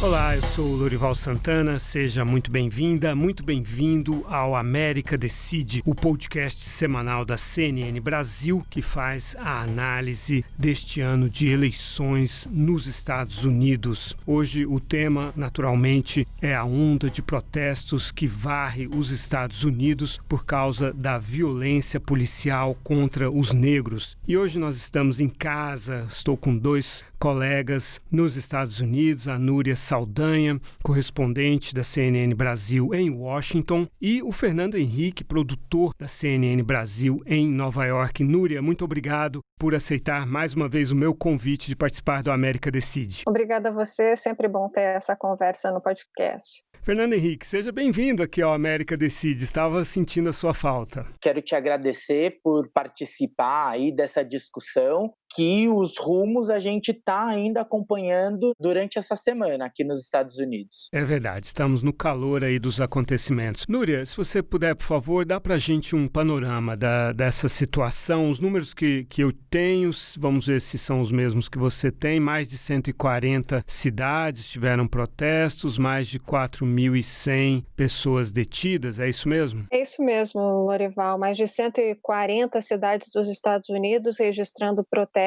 Olá, eu sou o Lorival Santana, seja muito bem-vinda, muito bem-vindo ao América Decide, o podcast semanal da CNN Brasil, que faz a análise deste ano de eleições nos Estados Unidos. Hoje o tema, naturalmente, é a onda de protestos que varre os Estados Unidos por causa da violência policial contra os negros. E hoje nós estamos em casa, estou com dois colegas nos Estados Unidos, a Núria Saldanha, correspondente da CNN Brasil em Washington, e o Fernando Henrique, produtor da CNN Brasil em Nova York. Núria, muito obrigado por aceitar mais uma vez o meu convite de participar do América Decide. Obrigada a você, é sempre bom ter essa conversa no podcast. Fernando Henrique, seja bem-vindo aqui ao América Decide, estava sentindo a sua falta. Quero te agradecer por participar aí dessa discussão, que os rumos a gente está ainda acompanhando durante essa semana aqui nos Estados Unidos. É verdade, estamos no calor aí dos acontecimentos. Núria, se você puder, por favor, dá pra gente um panorama dessa situação, os números que eu tenho, vamos ver se são os mesmos que você tem, mais de 140 cidades tiveram protestos, mais de 4.100 pessoas detidas, é isso mesmo? É isso mesmo, Lorival, mais de 140 cidades dos Estados Unidos registrando protestos,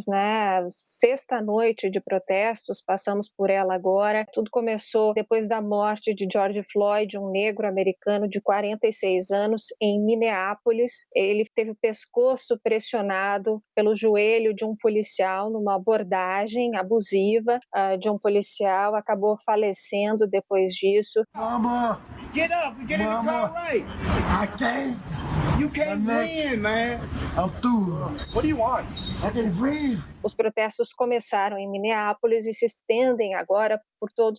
né? Sexta noite de protestos, passamos por ela agora. Tudo começou depois da morte de George Floyd, um negro americano de 46 anos, em Minneapolis. Ele teve o pescoço pressionado pelo joelho de um policial numa abordagem abusiva de um policial, acabou falecendo depois disso. Mama, get up, get in the car right. I can't. You can't win, man. I'm through. What do you want? I can't breathe. Os protestos começaram em Minneapolis e se estendem agora por todo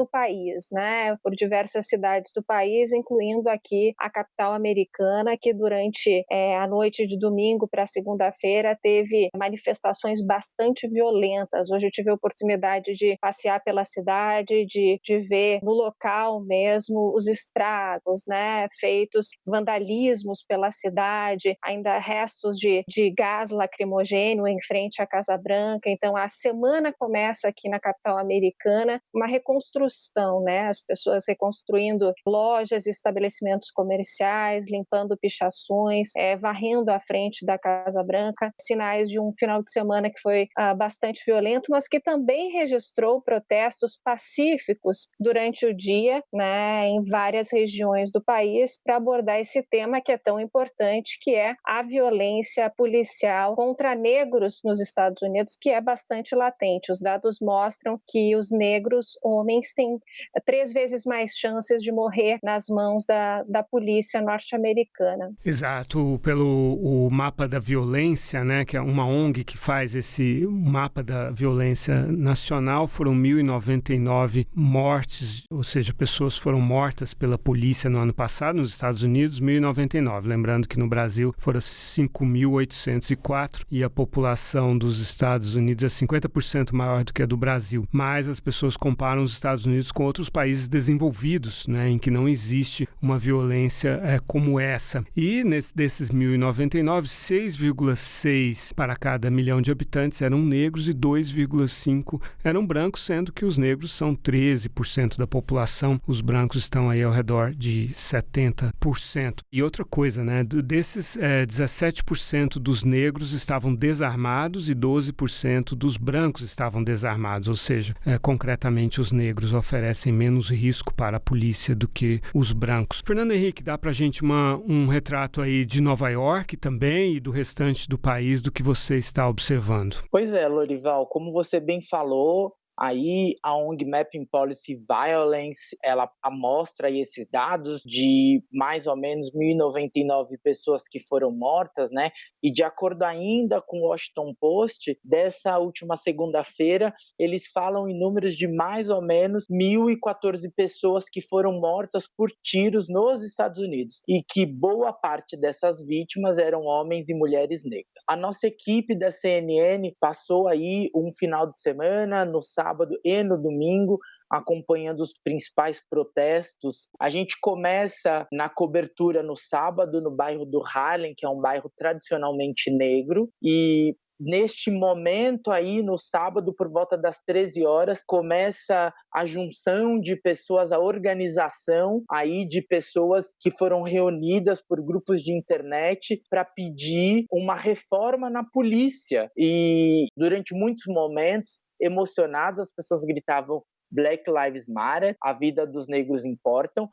o país, né? Por diversas cidades do país, incluindo aqui a capital americana, que durante a noite de domingo para segunda-feira teve manifestações bastante violentas. Hoje eu tive a oportunidade de passear pela cidade, de ver no local mesmo os estragos, né? Feitos, vandalismos pela cidade, ainda restos de gás lacrimogêneo em frente à Casa Branca. Então a semana começa aqui na capital americana, uma reconstrução, né? As pessoas reconstruindo lojas, estabelecimentos comerciais, limpando pichações, varrendo a frente da Casa Branca, sinais de um final de semana que foi bastante violento, mas que também registrou protestos pacíficos durante o dia, né? Em várias regiões do país, para abordar esse tema que é tão importante, que é a violência policial contra negros nos Estados Unidos, que é bastante latente. Os dados mostram que os negros, homens, têm 3 vezes mais chances de morrer nas mãos da polícia norte-americana. Exato, pelo o mapa da violência, né, que é uma ONG que faz esse mapa da violência nacional, foram 1.099 mortes, ou seja, pessoas foram mortas pela polícia no ano passado, nos Estados Unidos, 1.099. Lembrando que no Brasil foram 5.804 e a população dos Estados Unidos é 50% maior do que a do Brasil. Mas as pessoas comparam os Estados Unidos com outros países desenvolvidos, né, em que não existe uma violência como essa. E desses 1.099, 6,6 para cada milhão de habitantes eram negros e 2,5 eram brancos, sendo que os negros são 13% da população. Os brancos estão aí ao redor de 70%. E outra coisa, né, desses 17% dos negros estavam desarmados e 12% dos brancos estavam desarmados, ou seja, concretamente os negros oferecem menos risco para a polícia do que os brancos. Fernando Henrique, dá pra gente um retrato aí de Nova York também e do restante do país do que você está observando? Pois é, Lorival, como você bem falou, aí a ONG Mapping Policy Violence, ela mostra aí esses dados de mais ou menos 1.099 pessoas que foram mortas, né? E de acordo ainda com o Washington Post, dessa última segunda-feira, eles falam em números de mais ou menos 1.014 pessoas que foram mortas por tiros nos Estados Unidos e que boa parte dessas vítimas eram homens e mulheres negras. A nossa equipe da CNN passou aí um final de semana, no sábado e no domingo, acompanhando os principais protestos. A gente começa na cobertura no sábado, no bairro do Harlem, que é um bairro tradicionalmente negro, e neste momento aí, no sábado, por volta das 13 horas, começa a junção de pessoas, a organização aí de pessoas que foram reunidas por grupos de internet para pedir uma reforma na polícia. E durante muitos momentos, emocionados, as pessoas gritavam Black Lives Matter, a vida dos negros importam.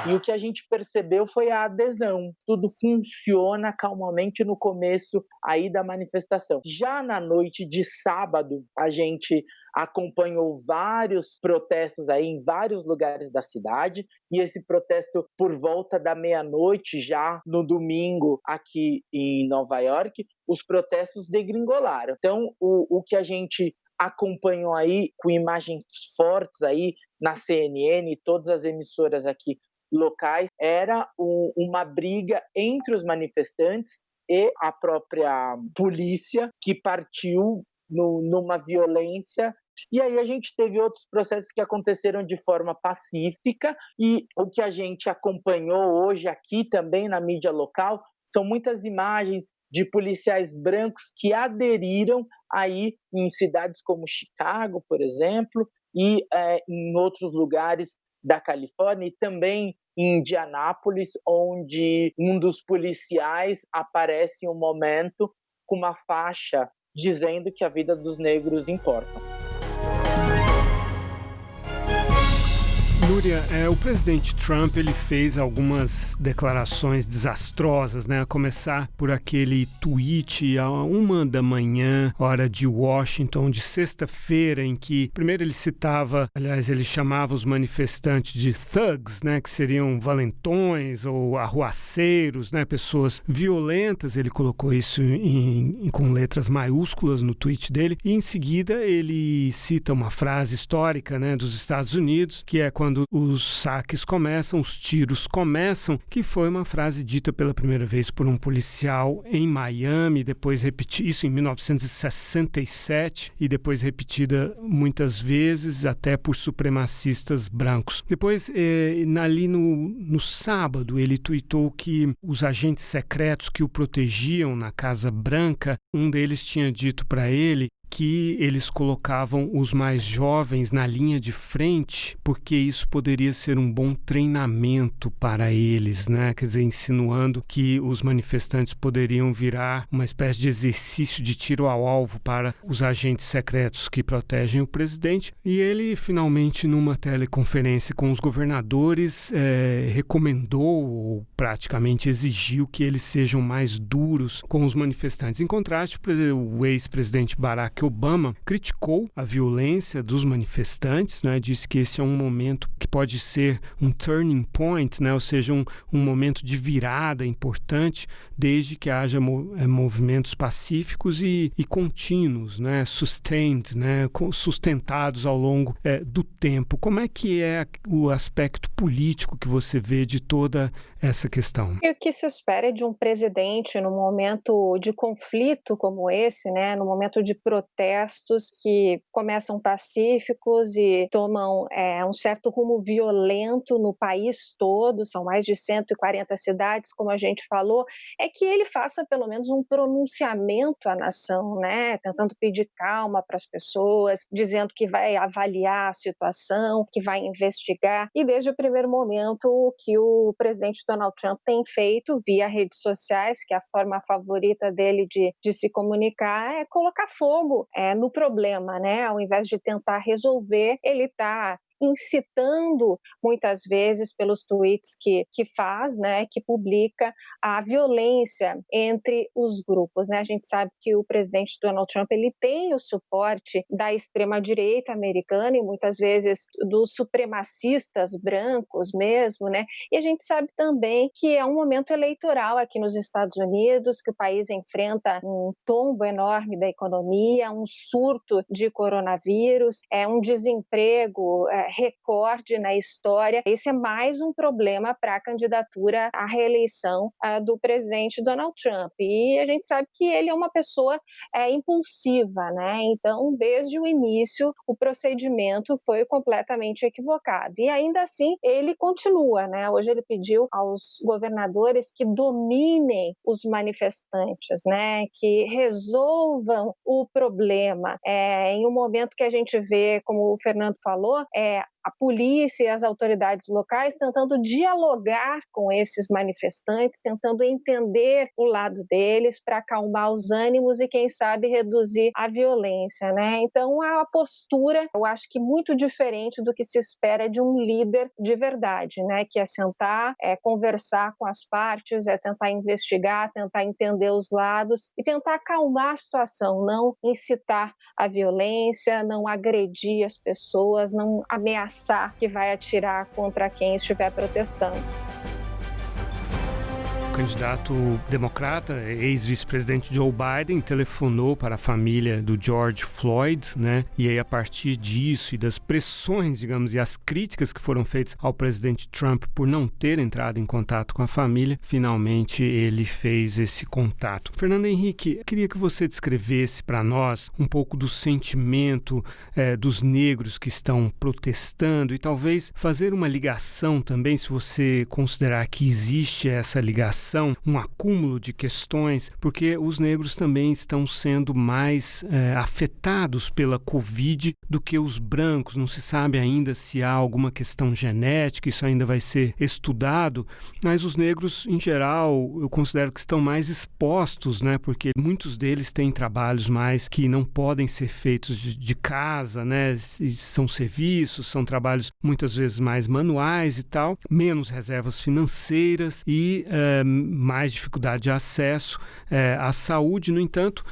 E o que a gente percebeu foi a adesão. Tudo funciona calmamente no começo aí da manifestação. Já na noite de sábado, a gente acompanhou vários protestos aí em vários lugares da cidade, e esse protesto por volta da meia-noite, já no domingo aqui em Nova York, os protestos degringolaram. Então, o que a gente acompanhou aí com imagens fortes aí na CNN e todas as emissoras aqui locais, era uma briga entre os manifestantes e a própria polícia, que partiu numa violência. E aí a gente teve outros processos que aconteceram de forma pacífica, e o que a gente acompanhou hoje aqui também na mídia local são muitas imagens de policiais brancos que aderiram aí em cidades como Chicago, por exemplo, e em outros lugares da Califórnia, e também em Indianápolis, onde um dos policiais aparece em um momento com uma faixa dizendo que a vida dos negros importa. Núria, o presidente Trump ele fez algumas declarações desastrosas, né? A começar por aquele tweet à 1 da manhã, hora de Washington, de sexta-feira, em que primeiro ele citava, aliás, ele chamava os manifestantes de thugs, né? Que seriam valentões ou arruaceiros, né? Pessoas violentas. Ele colocou isso com letras maiúsculas no tweet dele. E em seguida ele cita uma frase histórica, né? Dos Estados Unidos, que é quando os saques começam, os tiros começam, que foi uma frase dita pela primeira vez por um policial em Miami, depois isso em 1967 e depois repetida muitas vezes até por supremacistas brancos. Depois, ali no sábado, ele tuitou que os agentes secretos que o protegiam na Casa Branca, um deles tinha dito para ele que eles colocavam os mais jovens na linha de frente porque isso poderia ser um bom treinamento para eles, né? Quer dizer, insinuando que os manifestantes poderiam virar uma espécie de exercício de tiro ao alvo para os agentes secretos que protegem o presidente. E ele, finalmente, numa teleconferência com os governadores, recomendou ou praticamente exigiu que eles sejam mais duros com os manifestantes. Em contraste, o ex-presidente Barack Obama criticou a violência dos manifestantes, né? Disse que esse é um momento que pode ser um turning point, né? Ou seja, um momento de virada importante, desde que haja movimentos pacíficos e contínuos, né? Sustained, né? Sustentados ao longo do tempo. Como é que é o aspecto político que você vê de toda essa questão? E o que se espera de um presidente num momento de conflito como esse, né? No momento de protestos que começam pacíficos e tomam um certo rumo violento no país todo, são mais de 140 cidades, como a gente falou, é que ele faça pelo menos um pronunciamento à nação, né? Tentando pedir calma para as pessoas, dizendo que vai avaliar a situação, que vai investigar. E desde o primeiro momento, o que o presidente Donald Trump tem feito via redes sociais, que é a forma favorita dele de se comunicar, é colocar fogo no problema, né? Ao invés de tentar resolver, ele está incitando muitas vezes pelos tweets que faz, né, que publica, a violência entre os grupos, né? A gente sabe que o presidente Donald Trump ele tem o suporte da extrema-direita americana e muitas vezes dos supremacistas brancos mesmo, né? E a gente sabe também que é um momento eleitoral aqui nos Estados Unidos, que o país enfrenta um tombo enorme da economia, um surto de coronavírus, um desemprego recorde na história. Esse é mais um problema para a candidatura à reeleição do presidente Donald Trump. E a gente sabe que ele é uma pessoa impulsiva, né? Então, desde o início, o procedimento foi completamente equivocado. E ainda assim, ele continua, né? Hoje ele pediu aos governadores que dominem os manifestantes, né? Que resolvam o problema. Em um momento que a gente vê, como o Fernando falou, a polícia e as autoridades locais tentando dialogar com esses manifestantes, tentando entender o lado deles para acalmar os ânimos e, quem sabe, reduzir a violência, né? Então, a postura, eu acho que muito diferente do que se espera de um líder de verdade, né? Que é sentar, conversar com as partes, tentar investigar, tentar entender os lados e tentar acalmar a situação, não incitar a violência, não agredir as pessoas, não ameaçar que vai atirar contra quem estiver protestando. O candidato democrata, ex-vice-presidente Joe Biden, telefonou para a família do George Floyd, né? E aí, a partir disso e das pressões, digamos, e as críticas que foram feitas ao presidente Trump por não ter entrado em contato com a família, finalmente ele fez esse contato. Fernando Henrique, eu queria que você descrevesse para nós um pouco do sentimento dos negros que estão protestando e talvez fazer uma ligação também, se você considerar que existe essa ligação, um acúmulo de questões, porque os negros também estão sendo mais afetados pela Covid do que os brancos. Não se sabe ainda se há alguma questão genética, isso ainda vai ser estudado, mas os negros, em geral, eu considero que estão mais expostos, né? Porque muitos deles têm trabalhos mais que não podem ser feitos de casa, né? São serviços, são trabalhos muitas vezes mais manuais e tal, menos reservas financeiras e mais dificuldade de acesso à saúde. No entanto,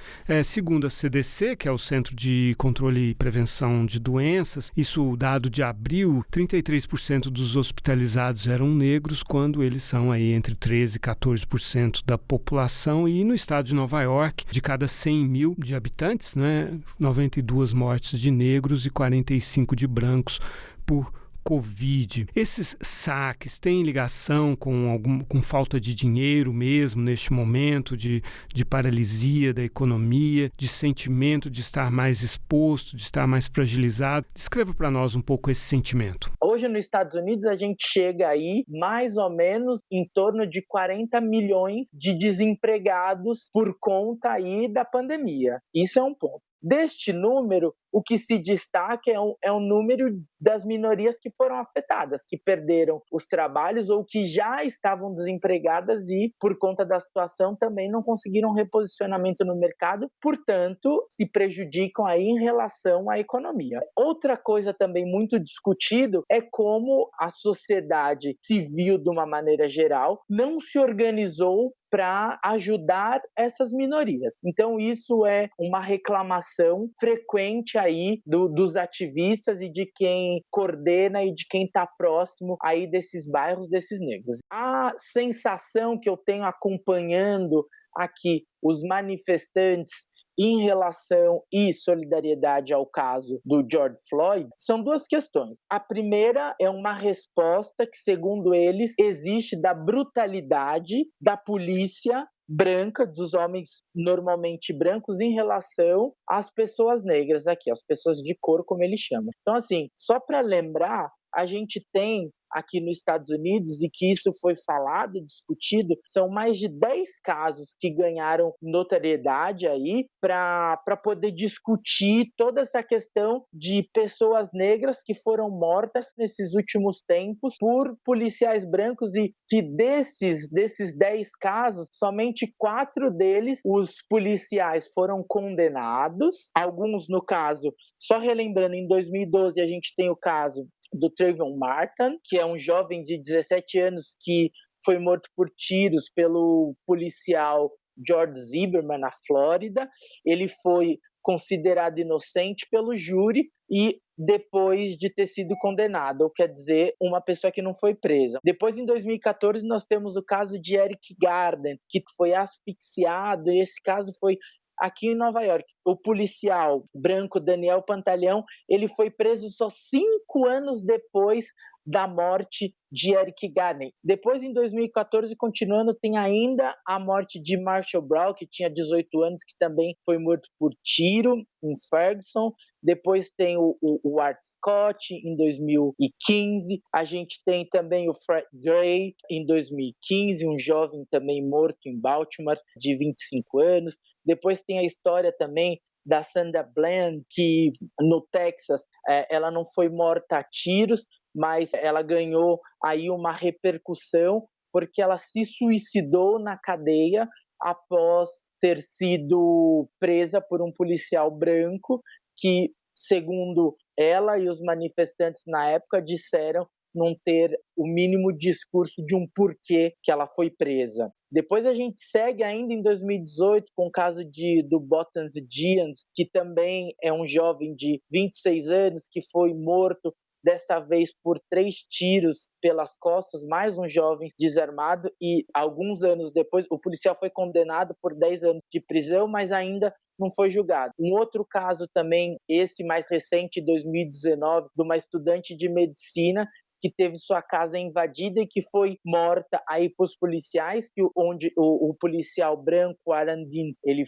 segundo a CDC, que é o Centro de Controle e Prevenção de Doenças, isso dado de abril, 33% dos hospitalizados eram negros, quando eles são aí entre 13% e 14% da população. E no estado de Nova York, de cada 100 mil de habitantes, né, 92 mortes de negros e 45 de brancos por Covid. Esses saques têm ligação com falta de dinheiro mesmo neste momento de paralisia da economia, de sentimento de estar mais exposto, de estar mais fragilizado? Descreva para nós um pouco esse sentimento. Hoje nos Estados Unidos a gente chega aí mais ou menos em torno de 40 milhões de desempregados por conta aí da pandemia. Isso é um ponto. Deste número, o que se destaca é o número das minorias que foram afetadas, que perderam os trabalhos ou que já estavam desempregadas e, por conta da situação, também não conseguiram reposicionamento no mercado, portanto, se prejudicam aí em relação à economia. Outra coisa também muito discutido é como a sociedade civil, de uma maneira geral, não se organizou para ajudar essas minorias. Então, isso é uma reclamação frequente aí dos ativistas e de quem coordena e de quem está próximo aí desses bairros, desses negros. A sensação que eu tenho acompanhando aqui os manifestantes em relação e solidariedade ao caso do George Floyd, são duas questões. A primeira é uma resposta que, segundo eles, existe da brutalidade da polícia branca, dos homens normalmente brancos, em relação às pessoas negras aqui, as pessoas de cor, como eles chamam. Então, assim, só para lembrar, a gente tem aqui nos Estados Unidos, e que isso foi falado, discutido, são mais de 10 casos que ganharam notoriedade aí para poder discutir toda essa questão de pessoas negras que foram mortas nesses últimos tempos por policiais brancos, e que desses 10 casos, somente 4 deles, os policiais foram condenados, alguns no caso, só relembrando, em 2012 a gente tem o caso do Trayvon Martin, que é um jovem de 17 anos que foi morto por tiros pelo policial George Zimmerman, na Flórida. Ele foi considerado inocente pelo júri e depois de ter sido condenado, ou quer dizer, uma pessoa que não foi presa. Depois, em 2014, nós temos o caso de Eric Garner, que foi asfixiado, e esse caso foi aqui em Nova York. O policial branco Daniel Pantaleão, ele foi preso só 5 anos depois da morte de Eric Garner. Depois, em 2014, continuando, tem ainda a morte de Marshall Brown, que tinha 18 anos, que também foi morto por tiro em Ferguson. Depois tem o Art Scott, em 2015. A gente tem também o Fred Gray, em 2015, um jovem também morto em Baltimore, de 25 anos. Depois tem a história também da Sandra Bland, que no Texas, ela não foi morta a tiros, mas ela ganhou aí uma repercussão porque ela se suicidou na cadeia após ter sido presa por um policial branco que, segundo ela e os manifestantes na época, disseram não ter o mínimo discurso de um porquê que ela foi presa. Depois a gente segue ainda em 2018 com o caso do Bottoms Giants, que também é um jovem de 26 anos que foi morto dessa vez por 3 tiros pelas costas, mais um jovem desarmado, e alguns anos depois o policial foi condenado por 10 anos de prisão, mas ainda não foi julgado. Um outro caso também, esse mais recente, 2019, de uma estudante de medicina que teve sua casa invadida e que foi morta aí por policiais, onde o policial branco, Arandin, ele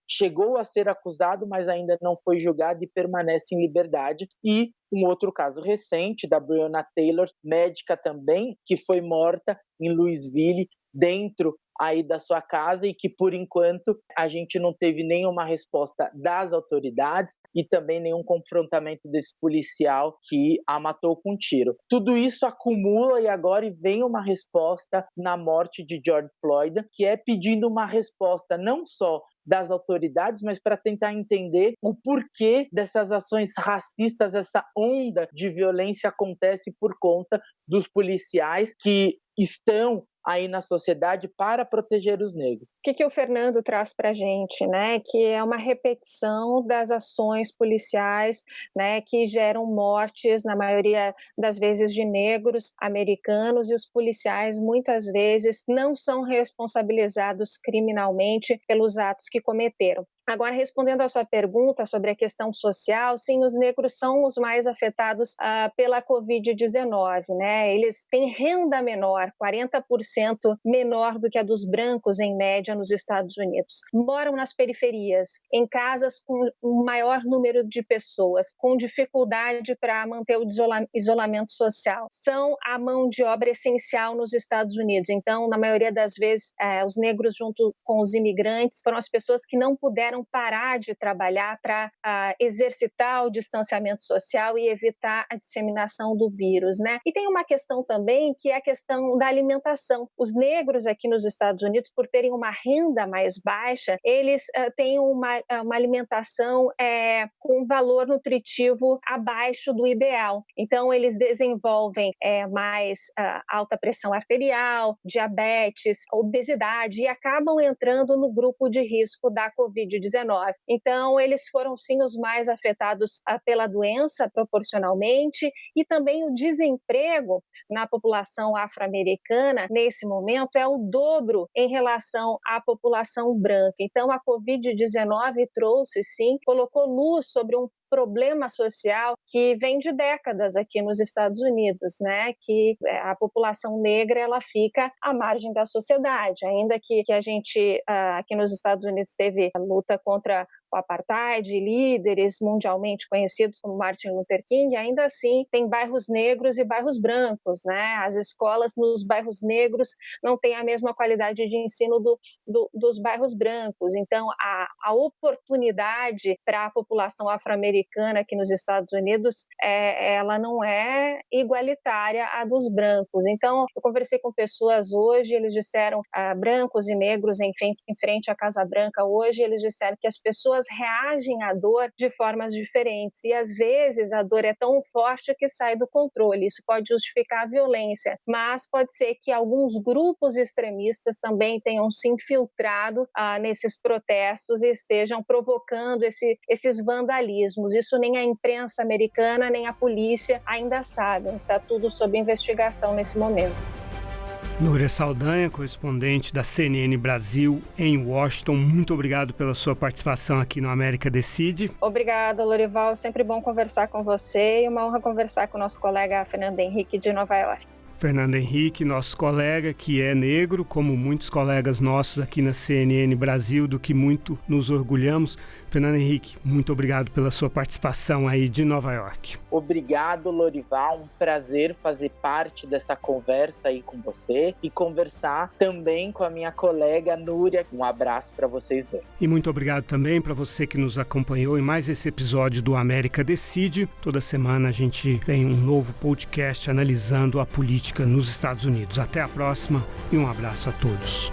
chegou a ser acusado, mas ainda não foi julgado e permanece em liberdade. E um outro caso recente, da Breonna Taylor, médica também, que foi morta em Louisville, dentro aí da sua casa, e que, por enquanto, a gente não teve nenhuma resposta das autoridades e também nenhum confrontamento desse policial que a matou com um tiro. Tudo isso acumula e agora vem uma resposta na morte de George Floyd, que é pedindo uma resposta não só das autoridades, mas para tentar entender o porquê dessas ações racistas, essa onda de violência acontece por conta dos policiais que estão aí na sociedade para proteger os negros. O que o Fernando traz para a gente, né? Que é uma repetição das ações policiais, né? Que geram mortes, na maioria das vezes, de negros americanos, e os policiais muitas vezes não são responsabilizados criminalmente pelos atos que cometeram. Agora, respondendo à sua pergunta sobre a questão social, sim, os negros são os mais afetados pela Covid-19, né? Eles têm renda menor, 40% menor do que a dos brancos, em média, nos Estados Unidos. Moram nas periferias, em casas com um maior número de pessoas, com dificuldade para manter o isolamento social. São a mão de obra essencial nos Estados Unidos. Então, na maioria das vezes, os negros, junto com os imigrantes, foram as pessoas que não puderam parar de trabalhar para exercitar o distanciamento social e evitar a disseminação do vírus, né? E tem uma questão também, que é a questão da alimentação. Os negros aqui nos Estados Unidos, por terem uma renda mais baixa, eles têm uma alimentação com valor nutritivo abaixo do ideal. Então, eles desenvolvem mais alta pressão arterial, diabetes, obesidade, e acabam entrando no grupo de risco da Covid-19. Então, eles foram, sim, os mais afetados pela doença, proporcionalmente, e também o desemprego na população afro-americana, nesse momento, é o dobro em relação à população branca. Então, a Covid-19 trouxe, sim, colocou luz sobre um problema social que vem de décadas aqui nos Estados Unidos, né? Que a população negra, ela fica à margem da sociedade, ainda que a gente aqui nos Estados Unidos teve a luta contra o apartheid, líderes mundialmente conhecidos como Martin Luther King, ainda assim tem bairros negros e bairros brancos, né? As escolas nos bairros negros não têm a mesma qualidade de ensino dos bairros brancos. Então, a oportunidade para a população afro-americana aqui nos Estados Unidos, ela não é igualitária à dos brancos. Então, eu conversei com pessoas hoje, eles disseram, brancos e negros em frente à Casa Branca hoje, eles disseram que as pessoas reagem à dor de formas diferentes, e às vezes a dor é tão forte que sai do controle. Isso pode justificar a violência, mas pode ser que alguns grupos extremistas também tenham se infiltrado nesses protestos e estejam provocando esses vandalismos. Isso nem a imprensa americana nem a polícia ainda sabem. Está tudo sob investigação nesse momento. Núria Saldanha, correspondente da CNN Brasil em Washington, muito obrigado pela sua participação aqui no América Decide. Obrigada, Lorival. Sempre bom conversar com você e uma honra conversar com o nosso colega Fernando Henrique de Nova York. Fernando Henrique, nosso colega que é negro, como muitos colegas nossos aqui na CNN Brasil, do que muito nos orgulhamos. Fernando Henrique, muito obrigado pela sua participação aí de Nova York. Obrigado, Lorival. Um prazer fazer parte dessa conversa aí com você e conversar também com a minha colega Núria. Um abraço para vocês dois. E muito obrigado também para você que nos acompanhou em mais esse episódio do América Decide. Toda semana a gente tem um novo podcast analisando a política nos Estados Unidos. Até a próxima e um abraço a todos.